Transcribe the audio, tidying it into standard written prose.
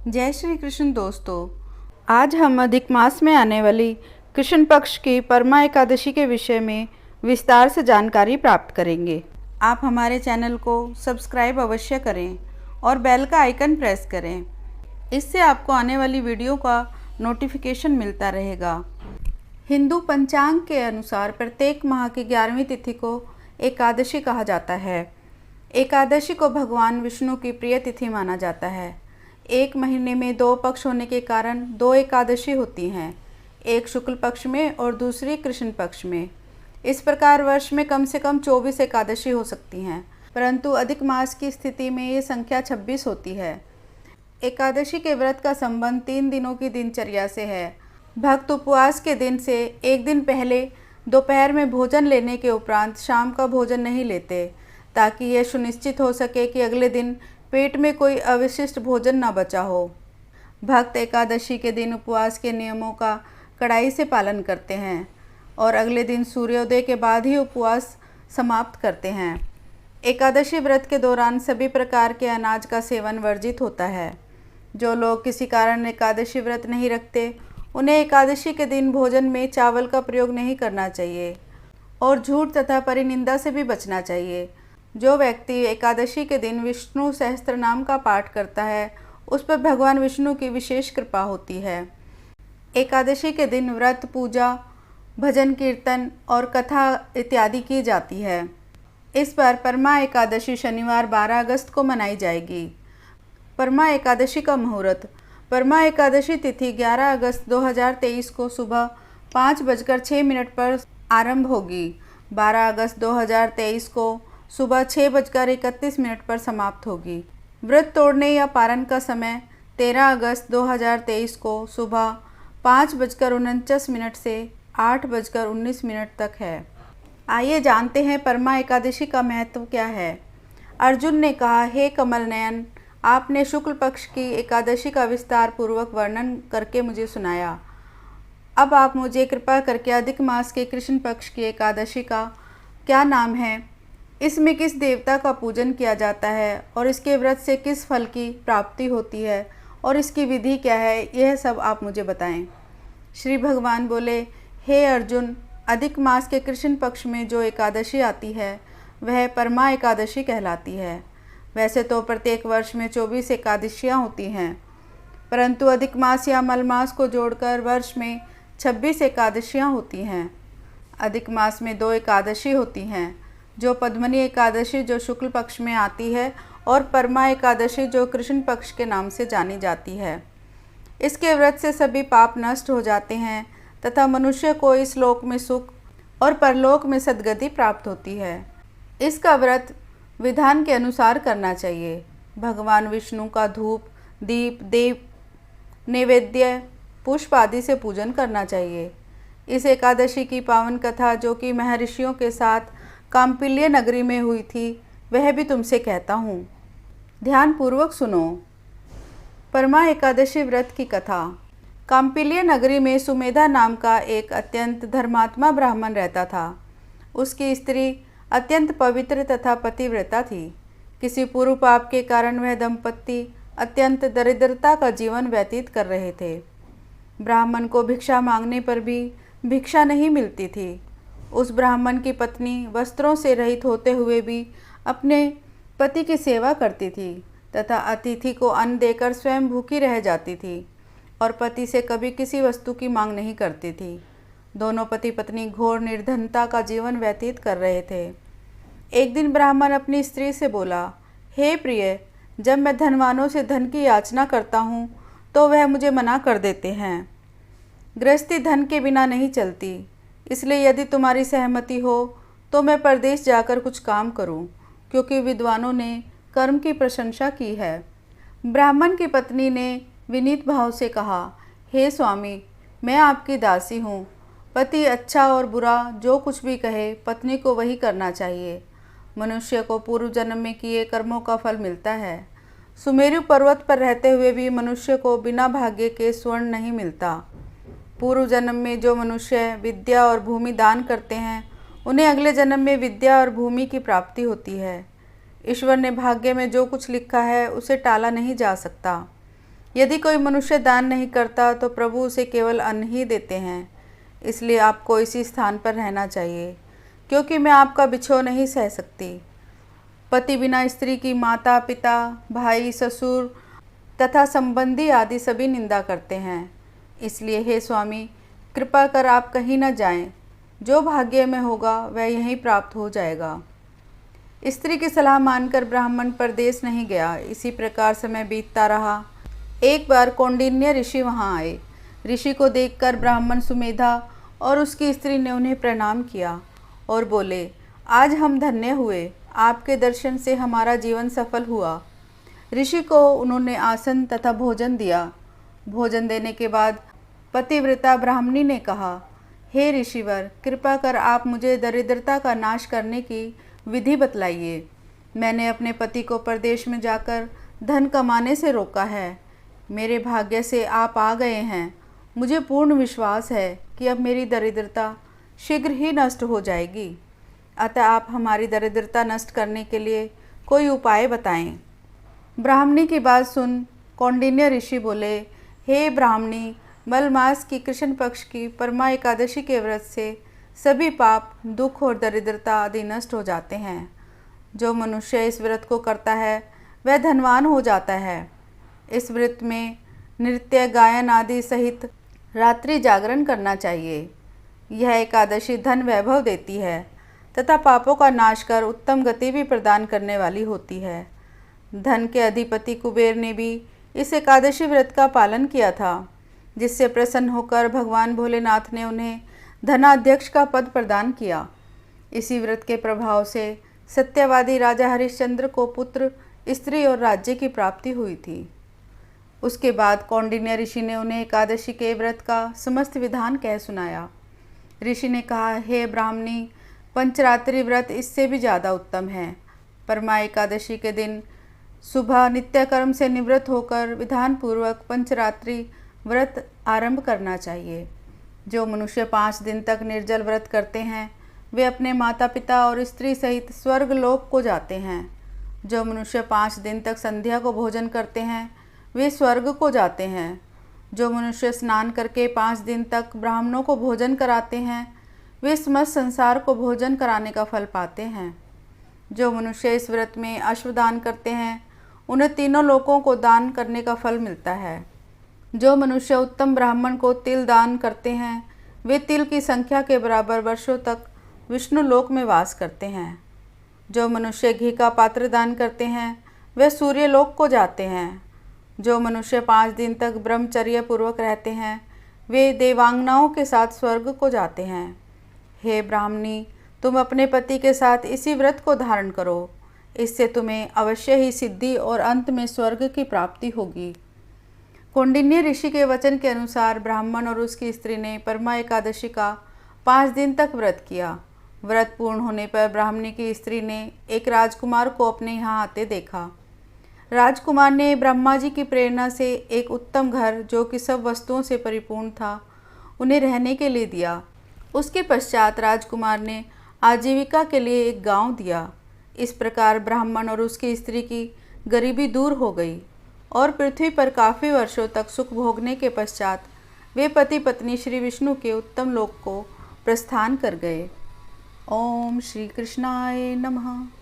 जय श्री कृष्ण दोस्तों। आज हम अधिक मास में आने वाली कृष्ण पक्ष की परमा एकादशी के विषय में विस्तार से जानकारी प्राप्त करेंगे। आप हमारे चैनल को सब्सक्राइब अवश्य करें और बेल का आइकन प्रेस करें। इससे आपको आने वाली वीडियो का नोटिफिकेशन मिलता रहेगा। हिंदू पंचांग के अनुसार प्रत्येक माह की 11वीं तिथि को एकादशी कहा जाता है। एकादशी को भगवान विष्णु की प्रिय तिथि माना जाता है। एक महीने में 2 पक्ष होने के कारण 2 एकादशी होती हैं, एक शुक्ल पक्ष में और दूसरी कृष्ण पक्ष में। इस प्रकार वर्ष में कम से कम 24 एकादशी हो सकती हैं, परंतु अधिक मास की स्थिति में ये संख्या 26 होती है। एकादशी के व्रत का संबंध 3 दिनों की दिनचर्या से है। भक्त उपवास के दिन से एक दिन पहले दोपहर में भोजन लेने के उपरांत शाम का भोजन नहीं लेते, ताकि यह सुनिश्चित हो सके कि अगले दिन पेट में कोई अवशिष्ट भोजन न बचा हो। भक्त एकादशी के दिन उपवास के नियमों का कड़ाई से पालन करते हैं और अगले दिन सूर्योदय के बाद ही उपवास समाप्त करते हैं। एकादशी व्रत के दौरान सभी प्रकार के अनाज का सेवन वर्जित होता है। जो लोग किसी कारण एकादशी व्रत नहीं रखते, उन्हें एकादशी के दिन भोजन में चावल का प्रयोग नहीं करना चाहिए और झूठ तथा परिनिंदा से भी बचना चाहिए। जो व्यक्ति एकादशी के दिन विष्णु सहस्त्र नाम का पाठ करता है, उस पर भगवान विष्णु की विशेष कृपा होती है। एकादशी के दिन व्रत, पूजा, भजन कीर्तन और कथा इत्यादि की जाती है। इस पर परमा एकादशी शनिवार 12 अगस्त को मनाई जाएगी। परमा एकादशी का मुहूर्त। परमा एकादशी तिथि 11 अगस्त 2023 को सुबह 5:06 पर आरंभ होगी। 12 अगस्त 2023 को सुबह 6:31 पर समाप्त होगी। व्रत तोड़ने या पारण का समय 13 अगस्त 2023 को सुबह 5:49 से 8:19 तक है। आइए जानते हैं परमा एकादशी का महत्व क्या है। अर्जुन ने कहा, हे कमल नयन, आपने शुक्ल पक्ष की एकादशी का विस्तार पूर्वक वर्णन करके मुझे सुनाया। अब आप मुझे कृपा करके अधिक मास के कृष्ण पक्ष की एकादशी का क्या नाम है, इसमें किस देवता का पूजन किया जाता है और इसके व्रत से किस फल की प्राप्ति होती है और इसकी विधि क्या है, यह सब आप मुझे बताएं। श्री भगवान बोले, हे अर्जुन, अधिक मास के कृष्ण पक्ष में जो एकादशी आती है वह परमा एकादशी कहलाती है। वैसे तो प्रत्येक वर्ष में 24 एकादशियाँ होती हैं, परंतु अधिक मास या मलमास को जोड़कर वर्ष में 26 एकादशियाँ होती हैं। अधिक मास में 2 एकादशी होती हैं, जो पद्मनी एकादशी जो शुक्ल पक्ष में आती है और परमा एकादशी जो कृष्ण पक्ष के नाम से जानी जाती है। इसके व्रत से सभी पाप नष्ट हो जाते हैं तथा मनुष्य को इस लोक में सुख और परलोक में सद्गति प्राप्त होती है। इसका व्रत विधान के अनुसार करना चाहिए। भगवान विष्णु का धूप, दीप, देव, नैवेद्य, पुष्प आदि से पूजन करना चाहिए। इस एकादशी की पावन कथा जो कि महर्षियों के साथ काम्पिल्य नगरी में हुई थी, वह भी तुमसे कहता हूँ। ध्यान पूर्वक सुनो। परमा एकादशी व्रत की कथा। काम्पिल्य नगरी में सुमेधा नाम का एक अत्यंत धर्मात्मा ब्राह्मण रहता था। उसकी स्त्री अत्यंत पवित्र तथा पतिव्रता थी। किसी पूर्व पाप के कारण वह दंपति अत्यंत दरिद्रता का जीवन व्यतीत कर रहे थे। ब्राह्मण को भिक्षा मांगने पर भी भिक्षा नहीं मिलती थी। उस ब्राह्मण की पत्नी वस्त्रों से रहित होते हुए भी अपने पति की सेवा करती थी तथा अतिथि को अन्न देकर स्वयं भूखी रह जाती थी और पति से कभी किसी वस्तु की मांग नहीं करती थी। दोनों पति पत्नी घोर निर्धनता का जीवन व्यतीत कर रहे थे। एक दिन ब्राह्मण अपनी स्त्री से बोला, हे प्रिय, जब मैं धनवानों से धन की याचना करता हूँ तो वह मुझे मना कर देते हैं। गृहस्थी धन के बिना नहीं चलती, इसलिए यदि तुम्हारी सहमति हो तो मैं परदेश जाकर कुछ काम करूं, क्योंकि विद्वानों ने कर्म की प्रशंसा की है। ब्राह्मण की पत्नी ने विनीत भाव से कहा, हे स्वामी, मैं आपकी दासी हूँ। पति अच्छा और बुरा जो कुछ भी कहे, पत्नी को वही करना चाहिए। मनुष्य को पूर्व जन्म में किए कर्मों का फल मिलता है। सुमेरु पर्वत पर रहते हुए भी मनुष्य को बिना भाग्य के स्वर्ण नहीं मिलता। पूर्व जन्म में जो मनुष्य विद्या और भूमि दान करते हैं, उन्हें अगले जन्म में विद्या और भूमि की प्राप्ति होती है। ईश्वर ने भाग्य में जो कुछ लिखा है उसे टाला नहीं जा सकता। यदि कोई मनुष्य दान नहीं करता तो प्रभु उसे केवल अन्न ही देते हैं। इसलिए आपको इसी स्थान पर रहना चाहिए, क्योंकि मैं आपका बिछोह नहीं सह सकती। पति बिना स्त्री की माता, पिता, भाई, ससुर तथा संबंधी आदि सभी निंदा करते हैं। इसलिए हे स्वामी, कृपा कर आप कहीं न जाएं। जो भाग्य में होगा वह यहीं प्राप्त हो जाएगा। स्त्री की सलाह मानकर ब्राह्मण परदेश नहीं गया। इसी प्रकार समय बीतता रहा। एक बार कौंडिन्य ऋषि वहाँ आए। ऋषि को देखकर ब्राह्मण सुमेधा और उसकी स्त्री ने उन्हें प्रणाम किया और बोले, आज हम धन्य हुए, आपके दर्शन से हमारा जीवन सफल हुआ। ऋषि को उन्होंने आसन तथा भोजन दिया। भोजन देने के बाद पतिव्रता ब्राह्मणी ने कहा, हे ऋषिवर, कृपा कर आप मुझे दरिद्रता का नाश करने की विधि बतलाइए। मैंने अपने पति को परदेश में जाकर धन कमाने से रोका है। मेरे भाग्य से आप आ गए हैं। मुझे पूर्ण विश्वास है कि अब मेरी दरिद्रता शीघ्र ही नष्ट हो जाएगी। अतः आप हमारी दरिद्रता नष्ट करने के लिए कोई उपाय बताएं। ब्राह्मणी की बात सुन कौंडिन्य ऋषि बोले, हे ब्राह्मणी, मलमास की कृष्ण पक्ष की परमा एकादशी के व्रत से सभी पाप, दुख और दरिद्रता आदि नष्ट हो जाते हैं। जो मनुष्य इस व्रत को करता है वह धनवान हो जाता है। इस व्रत में नृत्य, गायन आदि सहित रात्रि जागरण करना चाहिए। यह एकादशी धन वैभव देती है तथा पापों का नाश कर उत्तम गति भी प्रदान करने वाली होती है। धन के अधिपति कुबेर ने भी इस एकादशी व्रत का पालन किया था, जिससे प्रसन्न होकर भगवान भोलेनाथ ने उन्हें धनाध्यक्ष का पद प्रदान किया। इसी व्रत के प्रभाव से सत्यवादी राजा हरिश्चंद्र को पुत्र, स्त्री और राज्य की प्राप्ति हुई थी। उसके बाद कौंडिन्य ऋषि ने उन्हें एकादशी के व्रत का समस्त विधान कह सुनाया। ऋषि ने कहा, हे ब्राह्मणी, पंचरात्रि व्रत इससे भी ज़्यादा उत्तम है। परमा एकादशी के दिन सुबह नित्यकर्म से निवृत्त होकर विधान पूर्वक पंचरात्रि व्रत आरंभ करना चाहिए। जो मनुष्य 5 दिन तक निर्जल व्रत करते हैं वे अपने माता पिता और स्त्री सहित स्वर्ग लोक को जाते हैं। जो मनुष्य 5 दिन तक संध्या को भोजन करते हैं वे स्वर्ग को जाते हैं। जो मनुष्य स्नान करके 5 दिन तक ब्राह्मणों को भोजन कराते हैं वे समस्त संसार को भोजन कराने का फल पाते हैं। जो मनुष्य इस व्रत में अश्वदान करते हैं उन्हें तीनों लोकों को दान करने का फल मिलता है। जो मनुष्य उत्तम ब्राह्मण को तिल दान करते हैं वे तिल की संख्या के बराबर वर्षों तक विष्णु लोक में वास करते हैं। जो मनुष्य घी का पात्र दान करते हैं वे सूर्य लोक को जाते हैं। जो मनुष्य 5 दिन तक ब्रह्मचर्य पूर्वक रहते हैं वे देवांगनाओं के साथ स्वर्ग को जाते हैं। हे ब्राह्मणी, तुम अपने पति के साथ इसी व्रत को धारण करो। इससे तुम्हें अवश्य ही सिद्धि और अंत में स्वर्ग की प्राप्ति होगी। कौंडिन्य ऋषि के वचन के अनुसार ब्राह्मण और उसकी स्त्री ने परमा एकादशी का 5 दिन तक व्रत किया। व्रत पूर्ण होने पर ब्राह्मणी की स्त्री ने एक राजकुमार को अपने यहाँ आते देखा। राजकुमार ने ब्रह्मा जी की प्रेरणा से एक उत्तम घर, जो कि सब वस्तुओं से परिपूर्ण था, उन्हें रहने के लिए दिया। उसके पश्चात राजकुमार ने आजीविका के लिए एक गांव दिया। इस प्रकार ब्राह्मण और उसकी स्त्री की गरीबी दूर हो गई और पृथ्वी पर काफ़ी वर्षों तक सुख भोगने के पश्चात वे पति पत्नी श्री विष्णु के उत्तम लोक को प्रस्थान कर गए। ओम श्री कृष्णाय नमः।